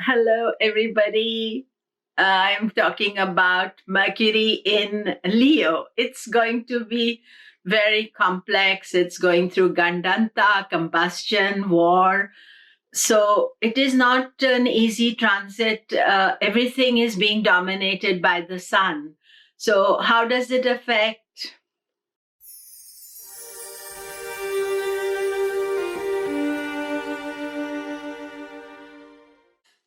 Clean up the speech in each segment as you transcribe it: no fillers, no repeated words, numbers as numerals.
Hello, everybody. I'm talking about Mercury in Leo. It's going to be very complex. It's going through Gandanta, combustion, war. So it is not an easy transit. Everything is being dominated by the sun. So, how does it affect?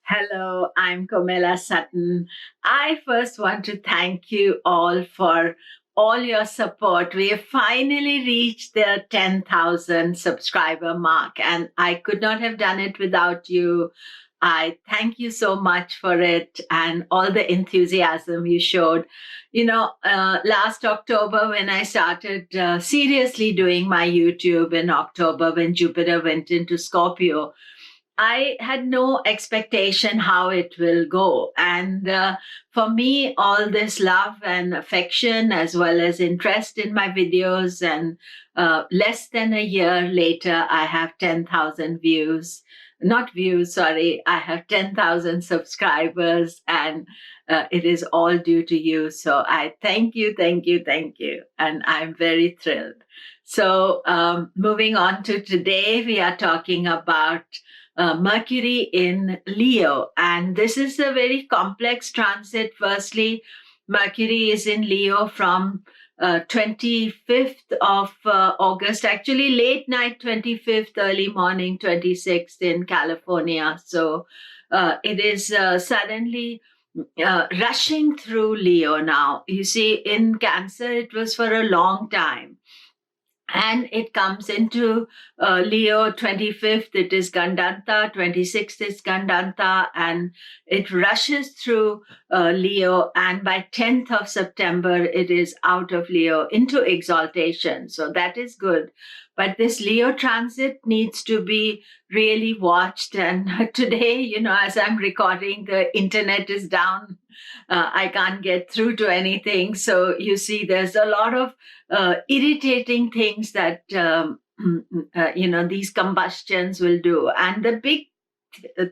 Hello, I'm Komilla Sutton. I first want to thank you all for all your support. We have finally reached the 10,000 subscriber mark, and I could not have done it without you. I thank you so much for it and all the enthusiasm you showed. Last October, when I started seriously doing my YouTube in October, when Jupiter went into Scorpio, I had no expectation how it will go. And for me, all this love and affection, as well as interest in my videos, and less than a year later, I have 10,000 views. Not views, sorry. I have 10,000 subscribers, and it is all due to you. So I thank you, thank you, thank you. And I'm very thrilled. So, moving on to today, we are talking about Mercury in Leo. And this is a very complex transit. Firstly, Mercury is in Leo from 25th of August, actually late night 25th, early morning 26th in California. So it is suddenly rushing through Leo now. You see, in Cancer, it was for a long time. And it comes into Leo 25th, it is Gandanta, 26th is Gandanta, and it rushes through Leo. And by 10th of September, it is out of Leo into exaltation. So that is good. But this Leo transit needs to be really watched. And today, as I'm recording, the internet is down. I can't get through to anything. So you see, there's a lot of irritating things that these combustions will do. And the big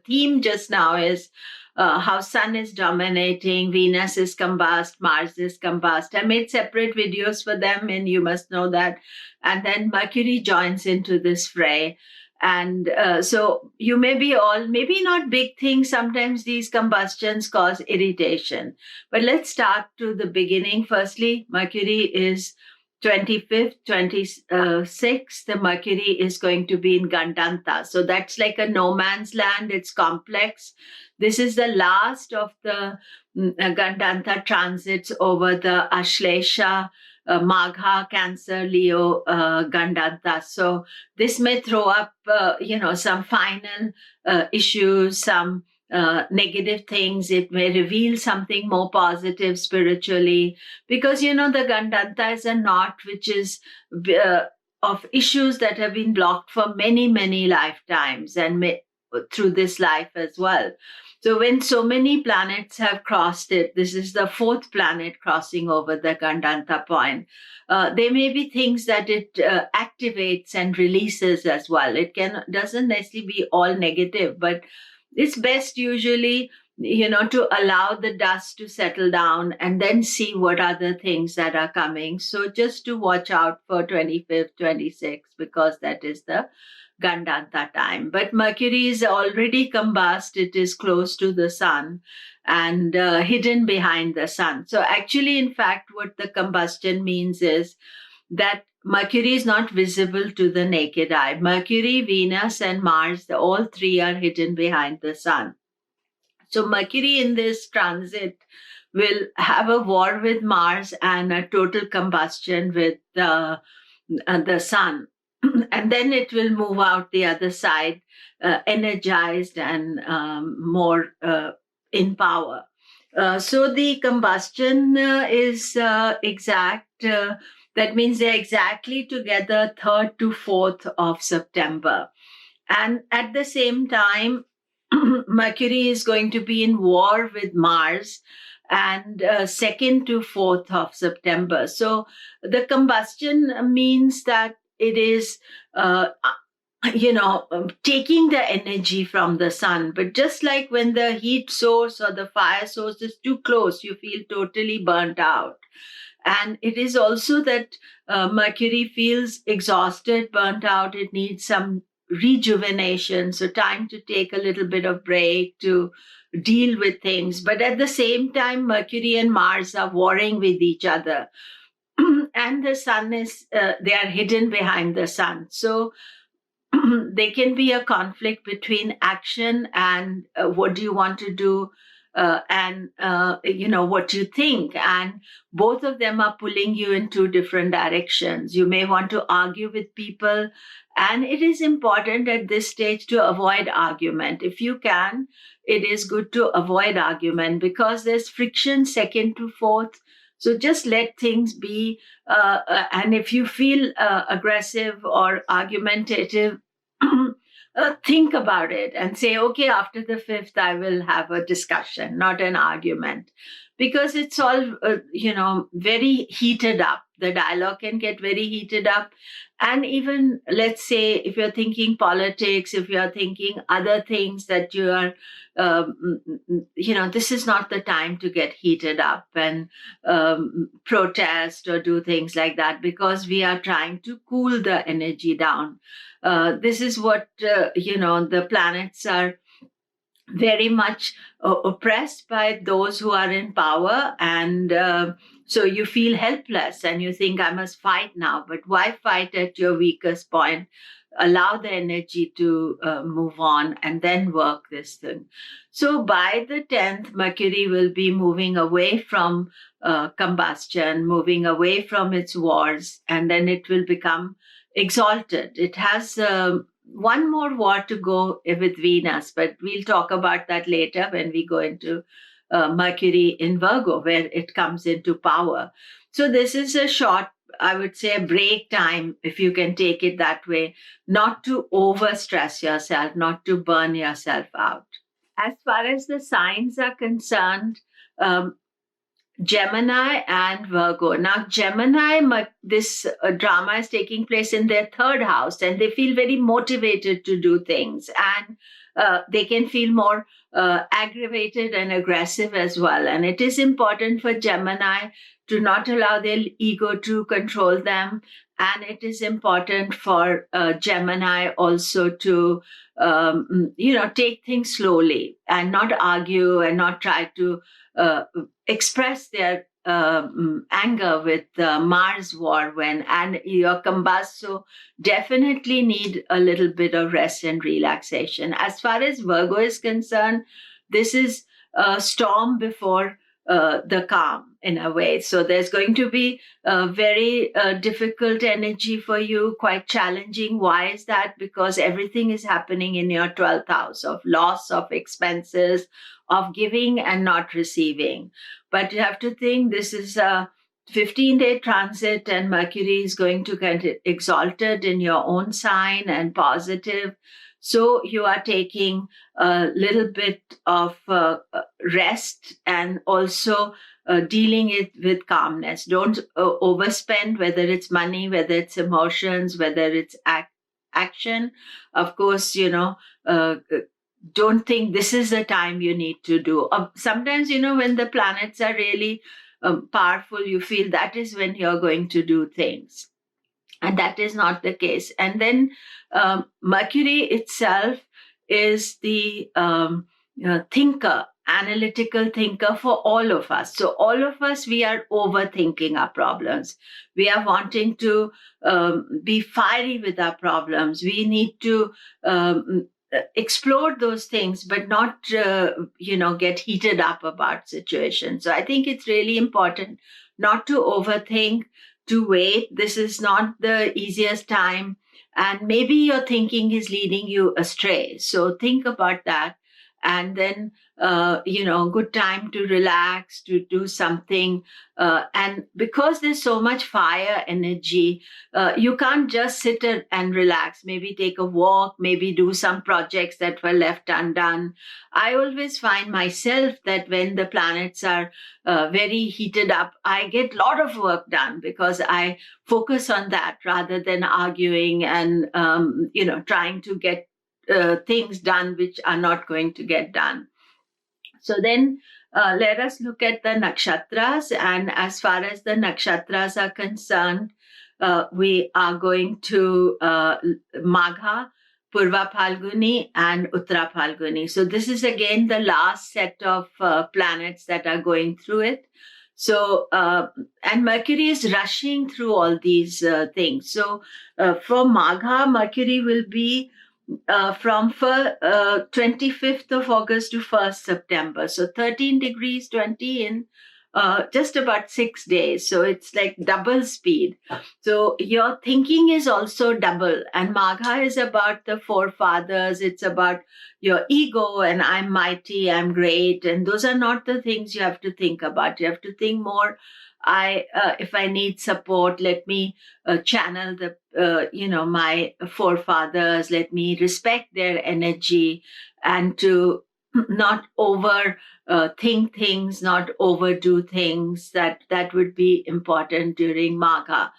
theme just now is how Sun is dominating, Venus is combust, Mars is combust. I made separate videos for them, and you must know that. And then Mercury joins into this fray. And so you may be all, maybe not big things. Sometimes these combustions cause irritation. But let's start to the beginning. Firstly, Mercury is 25th, 26th, the Mercury is going to be in Gandanta. So that's like a no man's land. It's complex. This is the last of the Gandanta transits over the Ashlesha, Magha, Cancer, Leo, Gandanta. So this may throw up, some final issues, some negative things. It may reveal something more positive spiritually, because the Gandanta is a knot which is of issues that have been blocked for many, many lifetimes, and through this life as well. So when so many planets have crossed it, this is the fourth planet crossing over the Gandanta point. There may be things that it activates and releases as well. It doesn't necessarily be all negative, but it's best usually, to allow the dust to settle down and then see what other things that are coming. So just to watch out for 25th, 26th, because that is the Gandanta time. But Mercury is already combust. It is close to the sun and hidden behind the sun. So actually, in fact, what the combustion means is that Mercury is not visible to the naked eye. Mercury, Venus, and Mars, all three are hidden behind the sun. So Mercury in this transit will have a war with Mars and a total combustion with the sun. And then it will move out the other side, energized and more in power. So the combustion is exact. That means they're exactly together 3rd to 4th of September. And at the same time, Mercury is going to be in war with Mars, and 2nd to 4th of September. So the combustion means that it is taking the energy from the sun. But just like when the heat source or the fire source is too close, you feel totally burnt out. And it is also that Mercury feels exhausted, burnt out. It needs some rejuvenation. So, time to take a little bit of break to deal with things. But at the same time, Mercury and Mars are warring with each other. And the sun they are hidden behind the sun. So, there can be a conflict between action and what do you want to do, and what you think, and both of them are pulling you in two different directions. You may want to argue with people, and it is important at this stage to avoid argument. If you can, it is good to avoid argument because there's friction second to fourth. So just let things be. And if you feel aggressive or argumentative, think about it and say, okay, after the fifth, I will have a discussion, not an argument. Because it's all, very heated up. The dialogue can get very heated up. And even, let's say, if you're thinking politics, if you're thinking other things that you are, this is not the time to get heated up and protest or do things like that, because we are trying to cool the energy down. This is what, the planets are very much oppressed by those who are in power. And so you feel helpless and you think, I must fight now. But why fight at your weakest point? Allow the energy to move on and then work this thing. So by the 10th, Mercury will be moving away from combustion, moving away from its wars, and then it will become exalted. It has one more war to go with Venus, but we'll talk about that later when we go into Mercury in Virgo, where it comes into power. So this is a short, I would say, a break time, if you can take it that way, not to overstress yourself, not to burn yourself out. As far as the signs are concerned, Gemini and Virgo. Now, Gemini, this drama is taking place in their third house, and they feel very motivated to do things, and they can feel more aggravated and aggressive as well. And it is important for Gemini to not allow their ego to control them. And it is important for Gemini also to, take things slowly and not argue and not try to express their anger with Mars war and your combust. So definitely need a little bit of rest and relaxation. As far as Virgo is concerned, this is a storm before the calm in a way. So there's going to be a very difficult energy for you, quite challenging. Why is that? Because everything is happening in your 12th house of loss, of expenses, of giving and not receiving. But you have to think this is a 15-day transit, and Mercury is going to get exalted in your own sign and positive. So you are taking a little bit of rest and also dealing it with calmness. Don't overspend, whether it's money, whether it's emotions, whether it's action. Of course, don't think this is the time you need to do. Sometimes, when the planets are really powerful, you feel that is when you're going to do things. And that is not the case. And then Mercury itself is the thinker, analytical thinker for all of us. So all of us, we are overthinking our problems. We are wanting to be fiery with our problems. We need to explore those things, but not, get heated up about situations. So I think it's really important not to overthink, to wait. This is not the easiest time. And maybe your thinking is leading you astray. So think about that and then good time to relax, to do something. And because there's so much fire energy, you can't just sit and relax. Maybe take a walk, maybe do some projects that were left undone. I always find myself that when the planets are very heated up, I get a lot of work done because I focus on that rather than arguing and trying to get things done which are not going to get done. So then let us look at the nakshatras. And as far as the nakshatras are concerned, we are going to Magha, Purva Phalguni, and Uttara Phalguni. So this is again the last set of planets that are going through it. So, and Mercury is rushing through all these things. So for Magha, Mercury will be from 25th of August to 1st September. So 13 degrees 20 in just about 6 days. So it's like double speed. So your thinking is also double. And Magha is about the forefathers. It's about your ego and I'm mighty, I'm great. And those are not the things you have to think about. You have to think more, if I need support, let me channel the my forefathers. Let me respect their energy, and to not over think things, not overdo things. That would be important during Magha.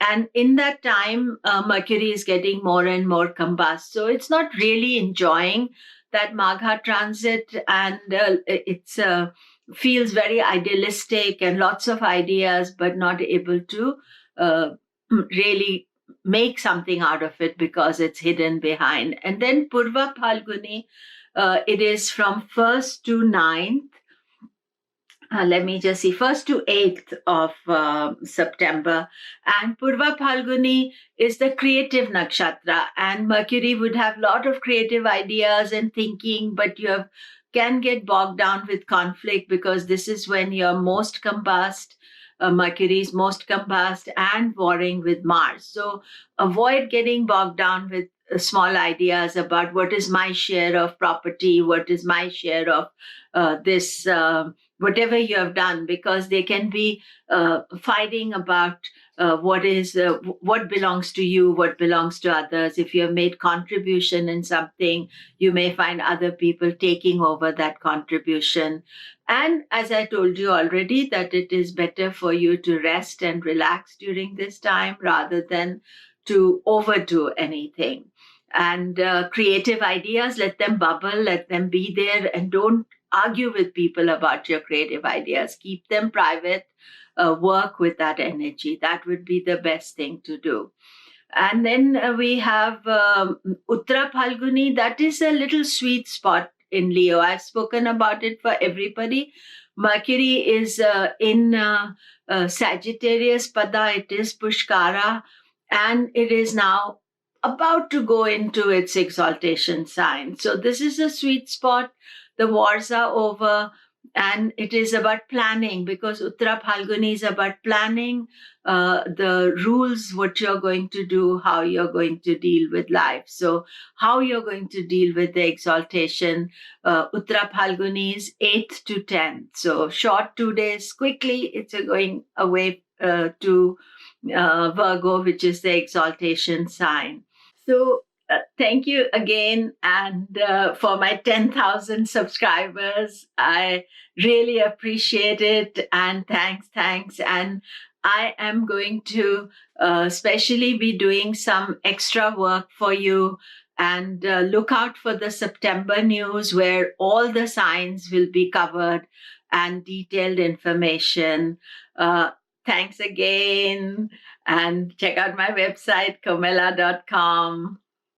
And in that time, Mercury is getting more and more combust. So it's not really enjoying that Magha transit, and it's feels very idealistic and lots of ideas, but not able to really make something out of it because it's hidden behind. And then Purva Phalguni, it is from 1st to 9th. Let me just see, 1st to 8th of September. And Purva Phalguni is the creative nakshatra. And Mercury would have a lot of creative ideas and thinking, but can get bogged down with conflict because this is when you're most combust. Mercury is most combust and warring with Mars. So avoid getting bogged down with small ideas about what is my share of property, what is my share of this, whatever you have done, because they can be fighting about what belongs to you, what belongs to others. If you have made contribution in something, you may find other people taking over that contribution. And as I told you already, that it is better for you to rest and relax during this time rather than to overdo anything. And creative ideas, let them bubble, let them be there, and don't argue with people about your creative ideas. Keep them private. Work with that energy. That would be the best thing to do. And then we have Uttara Phalguni. That is a little sweet spot in Leo. I've spoken about it for everybody. Mercury is in Sagittarius Pada. It is Pushkara. And it is now about to go into its exaltation sign. So this is a sweet spot. The wars are over. And it is about planning, because Uttara Phalguni is about planning the rules, what you're going to do, how you're going to deal with life. So how you're going to deal with the exaltation. Uttara Phalguni is 8th to 10th. So short 2 days, quickly it's going away to Virgo, which is the exaltation sign. So thank you again. And for my 10,000 subscribers, I really appreciate it. And thanks. And I am going to especially be doing some extra work for you. And look out for the September news where all the signs will be covered and detailed information. Thanks again. And check out my website, komilla.com.